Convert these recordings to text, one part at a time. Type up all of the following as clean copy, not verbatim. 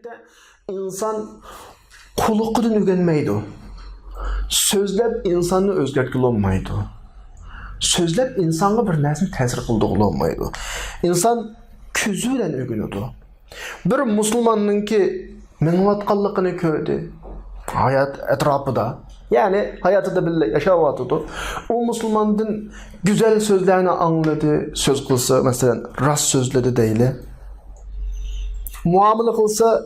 Cemiyette insan kuluqdan öğrenmeydi. Sözlep insanı özgertgili olmaydı. Sözlep insanı bir nesini tesir kıldığı olmaydı. İnsan közüyle öğreniyordu. Bir Müslümanın ki menvatkallıkını kördü. Hayat etrafında. Yani hayatı bile yaşavatıdı. O Müslümanın güzel sözlerini anladı. Söz kılsa mesela rast sözledi değil. Muamele kılsa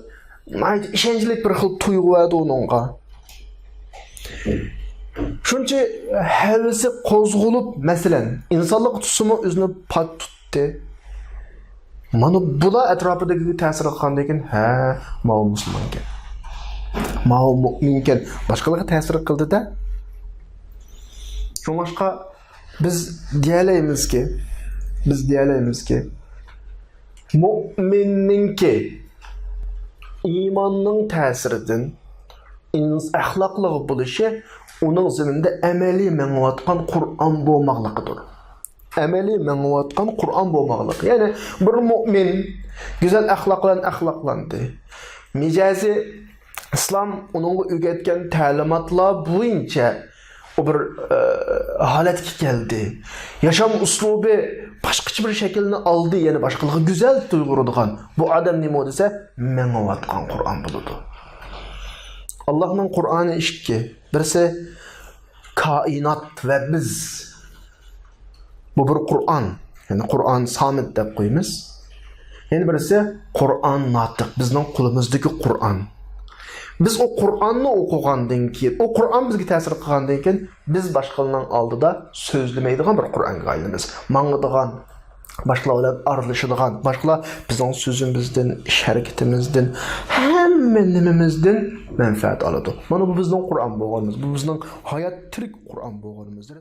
işençilik bir xil tuygu vardı onunla. Şunca hevesi kozgulup mesela insanlık tusumu özünü pak tuttu. Mana bula etrafındaki tesir kıldığın ha mağul Müslümanken. Mağul müminken başkaları tesir kıldı da. Şu başka biz diyeleyimiz ki müminninki imanның təsirindən əxlaqlığı buluşu onun zimində əməli mənvatqan Qur'an bolmaqlıqıdır. Əməli mənvatqan Qur'an bolmaqlığı. Yəni bir mümin güzel əxlaqlandı. Micazi İslam onun öyrətən təlimatlar boyunca o bir haletki geldi. Yaşam uslubu başka bir şekilde aldı, yani başkalığı güzel duyguruduğun bu adam ne mi dese menvatkan Kur'an buludu. Allah'ın Kur'an'ı işki birisi kainat ve biz bu bir Kur'an, yani Kur'an samit de koyumuz. Yani birisi Kur'an natık, bizden kulumuzdaki Kur'an. Biz o Kur'an'ı okuğandan keyin, o Kur'an bizge tesir kılgandan keyin biz başkalarından aldıda sözlemeydiğen bir Kur'an gaylımız. Mаңıdığan, başkalarıyla aralışıdığan, başkalar bizden sözümüzden, iş hareketimizden, hemmenimizden menfaat aladı. Mana bu bizden Kur'an boğanımız, bu bizden hayat tirik Kur'an boğanımızdır.